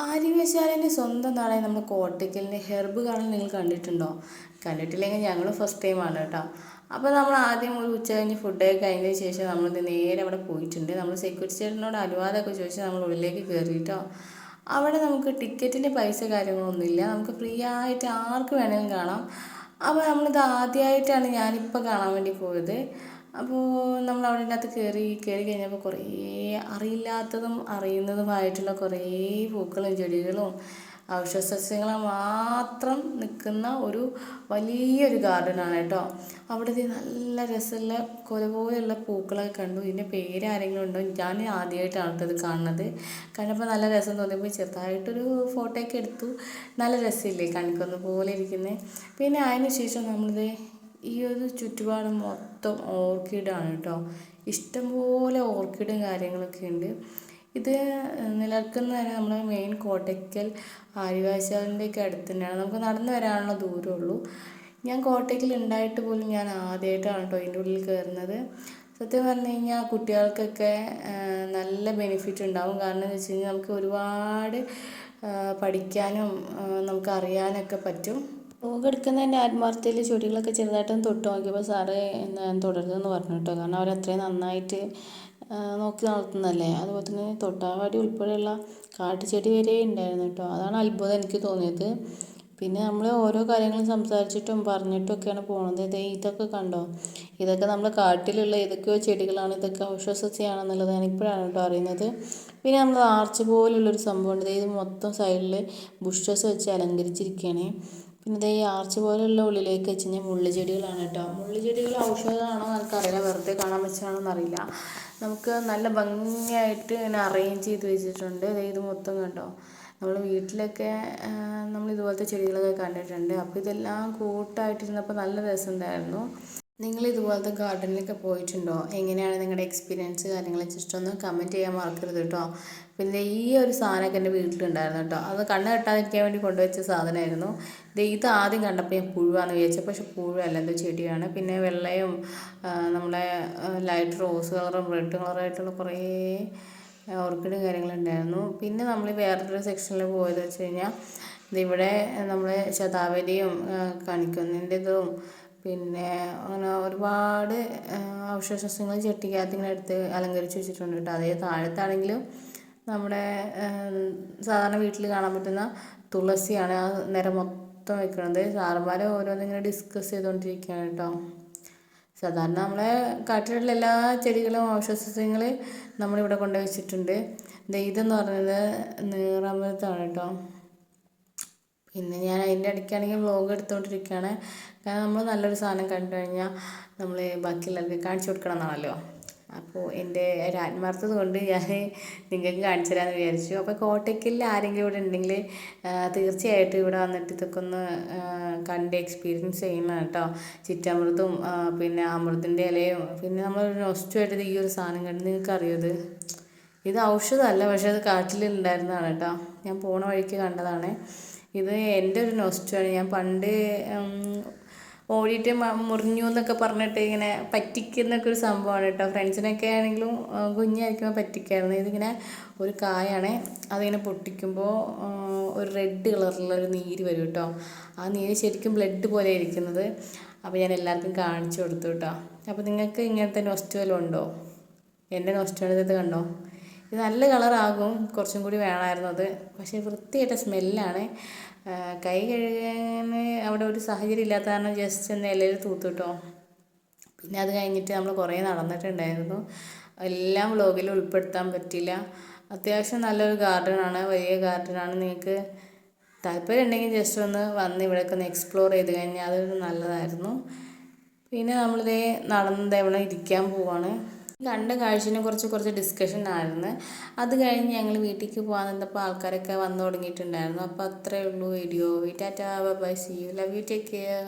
ആര്യവൈശാലിൻ്റെ സ്വന്തം നാടായ നമ്മൾ കോട്ടയ്ക്കലിൻ്റെ ഹെർബ് ഗാർഡൻ നിങ്ങൾ കണ്ടിട്ടുണ്ടോ? കണ്ടിട്ടില്ലെങ്കിൽ ഞങ്ങൾ ഫസ്റ്റ് ടൈമാണ് കേട്ടോ. അപ്പോൾ നമ്മൾ ആദ്യം ഒരു ഉച്ച കഴിഞ്ഞ് ഫുഡൊക്കെ കഴിഞ്ഞതിന് ശേഷം നമ്മളിത് നേരെ അവിടെ പോയിട്ടുണ്ട്. നമ്മൾ സെക്യൂരിറ്റി ചേട്ടനോട് അനുവാദമൊക്കെ ചോദിച്ച് നമ്മൾ ഉള്ളിലേക്ക് കയറിയിട്ടോ. അവിടെ നമുക്ക് ടിക്കറ്റിൻ്റെ പൈസ കാര്യങ്ങളൊന്നുമില്ല, നമുക്ക് ഫ്രീ ആയിട്ട് ആർക്ക് വേണമെങ്കിലും കാണാം. അപ്പോൾ നമ്മളിത് ആദ്യമായിട്ടാണ് ഞാനിപ്പോൾ കാണാൻ വേണ്ടി പോയത്. അപ്പോൾ നമ്മൾ അവിടെ അകത്ത് കയറി കഴിഞ്ഞപ്പോൾ കുറേ അറിയില്ലാത്തതും അറിയുന്നതുമായിട്ടുള്ള കുറേ പൂക്കളും ചെടികളും ഔഷധസസ്യങ്ങളും മാത്രം നിൽക്കുന്ന ഒരു വലിയൊരു ഗാർഡനാണ് കേട്ടോ. അവിടുത്തെ നല്ല രസമുള്ള കുല പോലെയുള്ള പൂക്കളൊക്കെ കണ്ടു. ഇതിൻ്റെ പേര് ആരെങ്കിലും ഉണ്ടോ? ഞാൻ ആദ്യമായിട്ടാണ് കേട്ടോ ഇത് കാണുന്നത്. കണ്ടപ്പോൾ നല്ല രസം തോന്നിയപ്പോൾ ചെറുതായിട്ടൊരു ഫോട്ടോ ഒക്കെ എടുത്തു. നല്ല രസമില്ലേ കണിക്കൊന്ന പോലെ ഇരിക്കുന്നത്. പിന്നെ അതിന് ശേഷം നമ്മളിത് ഈ ഒരു ചുറ്റുപാട് മൊത്തം ഓർക്കിഡാണ് കേട്ടോ. ഇഷ്ടംപോലെ ഓർക്കിഡും കാര്യങ്ങളൊക്കെ ഉണ്ട്. ഇത് നിലനിൽക്കുന്നത് തന്നെ നമ്മുടെ മെയിൻ കോട്ടയ്ക്കൽ ആര്യവൈശാലിൻ്റെയൊക്കെ അടുത്ത് തന്നെയാണ്. നമുക്ക് നടന്നു വരാനുള്ള ദൂരമുള്ളൂ. ഞാൻ കോട്ടയ്ക്കൽ ഉണ്ടായിട്ട് പോലും ഞാൻ ആദ്യമായിട്ടാണ് കേട്ടോ ഇതിൻ്റെ ഉള്ളിൽ കയറുന്നത്. സത്യം പറഞ്ഞു കഴിഞ്ഞാൽ കുട്ടികൾക്കൊക്കെ നല്ല ബെനിഫിറ്റ് ഉണ്ടാവും. കാരണം എന്ന് വെച്ച് കഴിഞ്ഞാൽ നമുക്ക് ഒരുപാട് പഠിക്കാനും നമുക്ക് അറിയാനൊക്കെ പറ്റും. എടുക്കുന്നതിൻ്റെ ആത്മാർത്ഥതയിൽ ചെടികളൊക്കെ ചെറുതായിട്ടൊന്ന് തൊട്ട് നോക്കിയപ്പോൾ സാറ് ഞാൻ തുടരുതെന്ന് പറഞ്ഞു കേട്ടോ. കാരണം അവരത്രയും നന്നായിട്ട് നോക്കി നടത്തുന്നതല്ലേ. അതുപോലെ തന്നെ തൊട്ടാവാടി ഉൾപ്പെടെയുള്ള കാട്ടുചെടി വരെ ഉണ്ടായിരുന്നു കേട്ടോ. അതാണ് അത്ഭുതം എനിക്ക് തോന്നിയത്. പിന്നെ നമ്മൾ ഓരോ കാര്യങ്ങളും സംസാരിച്ചിട്ടും പറഞ്ഞിട്ടും ഒക്കെയാണ് പോകുന്നത്. ഇതൊക്കെ കണ്ടോ, ഇതൊക്കെ നമ്മൾ കാട്ടിലുള്ള ഏതൊക്കെയോ ചെടികളാണ്, ഇതൊക്കെ ഔഷധസസ്യമാണെന്നുള്ളത് ഞാൻ ഇപ്പോഴാണ് കേട്ടോ അറിയുന്നത്. പിന്നെ നമ്മൾ ആർച്ച് പോലുള്ളൊരു സംഭവമുണ്ട്. ഇത് മൊത്തം സൈഡിൽ ബുഷസ് വെച്ച് അലങ്കരിച്ചിരിക്കുകയാണ്. പിന്നെ ഈ ആർച്ച് പോലെയുള്ള ഉള്ളിലേക്ക് വെച്ച് കഴിഞ്ഞാൽ മുള്ളുചെടികളാണ് കേട്ടോ. മുള്ളുചെടികൾ ഔഷധമാണോ എനിക്കറിയില്ല, വെറുതെ കാണാൻ വെച്ചാണോ എന്നറിയില്ല. നമുക്ക് നല്ല ഭംഗിയായിട്ട് ഇങ്ങനെ അറേഞ്ച് ചെയ്ത് വെച്ചിട്ടുണ്ട്. ഇത് മൊത്തം കണ്ടോ. നമ്മൾ വീട്ടിലൊക്കെ നമ്മൾ ഇതുപോലത്തെ ചെടികളൊക്കെ കണ്ടിട്ടുണ്ട്. അപ്പോൾ ഇതെല്ലാം കൂട്ടായിട്ടിരുന്നപ്പോൾ നല്ല രസമുണ്ടായിരുന്നു. നിങ്ങൾ ഇതുപോലത്തെ ഗാർഡനിലൊക്കെ പോയിട്ടുണ്ടോ? എങ്ങനെയാണ് നിങ്ങളുടെ എക്സ്പീരിയൻസ് കാര്യങ്ങളെ ജസ്റ്റ് ഒന്ന് കമൻറ്റ് ചെയ്യാൻ മറക്കരുത് കേട്ടോ. പിന്നെ ഈ ഒരു സാധനമൊക്കെ എൻ്റെ വീട്ടിലുണ്ടായിരുന്നു കേട്ടോ. അത് കണ്ണ് കെട്ടാതിരിക്കാൻ വേണ്ടി കൊണ്ടുവച്ച സാധനമായിരുന്നു. ഇത് ആദ്യം കണ്ടപ്പോൾ ഞാൻ പുഴുവാന്ന് വിചാരിച്ചത്, പക്ഷെ പുഴുവല്ല, എന്തോ ചെടിയാണ്. പിന്നെ വെള്ളയും നമ്മുടെ ലൈറ്റ് റോസ് കളറും റെഡ് കളറായിട്ടുള്ള കുറേ ഓർക്കിഡും കാര്യങ്ങളുണ്ടായിരുന്നു. പിന്നെ നമ്മൾ വേറൊരു സെക്ഷനിൽ പോയത് വെച്ച് കഴിഞ്ഞാൽ ഇതിവിടെ നമ്മൾ ശതാവരിയും കണിക്കൊന്നേൻ്റെതും പിന്നെ അങ്ങനെ ഒരുപാട് ഔഷധസസ്യങ്ങൾ ചട്ടിക്കകത്ത് ഇങ്ങനെ എടുത്ത് അലങ്കരിച്ച് വെച്ചിട്ടുണ്ട് കേട്ടോ. അതേ താഴത്താണെങ്കിലും നമ്മുടെ സാധാരണ വീട്ടിൽ കാണാൻ പറ്റുന്ന തുളസിയാണ് ആ നിര മൊത്തം വെക്കുന്നത്. സാറന്മാർ ഓരോന്നിങ്ങനെ ഡിസ്കസ് ചെയ്തുകൊണ്ടിരിക്കുകയാണ് കേട്ടോ. സാധാരണ നമ്മളെ കാട്ടിലുള്ള എല്ലാ ചെടികളും ഔഷധസസ്യങ്ങൾ നമ്മളിവിടെ കൊണ്ടുപോയി വെച്ചിട്ടുണ്ട്. ഇതെന്ന് പറയുന്നത് നീറാമ്പഴത്താണ് കേട്ടോ. പിന്നെ ഞാൻ അതിൻ്റെ ഇടയ്ക്കാണെങ്കിൽ വ്ലോഗ് എടുത്തുകൊണ്ടിരിക്കുകയാണ്. കാരണം നമ്മൾ നല്ലൊരു സാധനം കണ്ടു കഴിഞ്ഞാൽ നമ്മൾ ബാക്കിയുള്ളവർക്ക് കാണിച്ചു കൊടുക്കണം എന്നാണല്ലോ. അപ്പോൾ എൻ്റെ ഒരു ആത്മാർത്ഥത കൊണ്ട് ഞാൻ നിങ്ങൾക്ക് കാണിച്ചു തരാമെന്ന് വിചാരിച്ചു. അപ്പോൾ കോട്ടയ്ക്കലിൽ ആരെങ്കിലും ഇവിടെ ഉണ്ടെങ്കിൽ തീർച്ചയായിട്ടും ഇവിടെ വന്നിട്ട് ഇതൊക്കെ ഒന്ന് കണ്ട് എക്സ്പീരിയൻസ് ചെയ്യണം കേട്ടോ. ചിറ്റമൃതും പിന്നെ അമൃതിൻ്റെ ഇലയും പിന്നെ നമ്മൾ നൊസ്റ്റുമായിട്ട് ഈ ഒരു സാധനം കണ്ട് നിങ്ങൾക്ക് അറിയത് ഇത് ഔഷധമല്ല, പക്ഷേ അത് കാട്ടിലുണ്ടായിരുന്നതാണ് കേട്ടോ. ഞാൻ പോണ വഴിക്ക് കണ്ടതാണ്. ഇത് എൻ്റെ ഒരു നൊസ്റ്റുമാണ്. ഞാൻ പണ്ട് ഓടിയിട്ട് മുറിഞ്ഞു എന്നൊക്കെ പറഞ്ഞിട്ട് ഇങ്ങനെ പറ്റിക്കുന്നൊക്കെ ഒരു സംഭവമാണ് കേട്ടോ. ഫ്രണ്ട്സിനൊക്കെ ആണെങ്കിലും കുഞ്ഞായിരിക്കുമ്പോൾ പറ്റിക്കായിരുന്നു. ഇതിങ്ങനെ ഒരു കായാണ്, അതിങ്ങനെ പൊട്ടിക്കുമ്പോൾ ഒരു റെഡ് കളറിലുള്ളൊരു നീര് വരും കേട്ടോ. ആ നീര് ശരിക്കും ബ്ലഡ് പോലെ ഇരിക്കുന്നത്. അപ്പോൾ ഞാൻ എല്ലാവർക്കും കാണിച്ചു കൊടുത്തു കേട്ടോ. അപ്പോൾ നിങ്ങൾക്ക് ഇങ്ങനത്തെ നൊസ്റ്റു വല്ലതും ഉണ്ടോ? എൻ്റെ നൊസ്റ്റാണ് ഇത് കണ്ടോ. ഇത് നല്ല കളറാകും, കുറച്ചും കൂടി വേണമായിരുന്നു അത്. പക്ഷേ വൃത്തിയായിട്ട സ്മെല്ലാണ്. കൈ കഴുകാൻ അവിടെ ഒരു സാഹചര്യം ഇല്ലാത്ത കാരണം ജസ്റ്റ് ഒന്ന് ഇലയിൽ തൂത്തു കേട്ടോ. പിന്നെ അത് കഴിഞ്ഞിട്ട് നമ്മൾ കുറേ നടന്നിട്ടുണ്ടായിരുന്നു. എല്ലാം വ്ലോഗിൽ ഉൾപ്പെടുത്താൻ പറ്റില്ല. അത്യാവശ്യം നല്ലൊരു ഗാർഡനാണ്, വലിയ ഗാർഡനാണ്. നിങ്ങൾക്ക് താല്പര്യം ഉണ്ടെങ്കിൽ ജസ്റ്റ് ഒന്ന് വന്ന് ഇവിടെയൊക്കെ ഒന്ന് എക്സ്പ്ലോർ ചെയ്ത് കഴിഞ്ഞാൽ അതൊരു നല്ലതായിരുന്നു. പിന്നെ നമ്മളിതേ നടന്നത് എവിടെ ഇരിക്കാൻ പോവാണ്. കണ്ട കാഴ്ചനെ കുറച്ച് ഡിസ്കഷൻ ആയിരുന്നു. അത് കഴിഞ്ഞ് ഞങ്ങൾ വീട്ടിലേക്ക് പോകാൻ നിന്നപ്പോൾ ആൾക്കാരൊക്കെ വന്നു തുടങ്ങിയിട്ടുണ്ടായിരുന്നു. അപ്പോൾ അത്രയേ ഉള്ളൂ video. Tata bye, see you, love you, take care.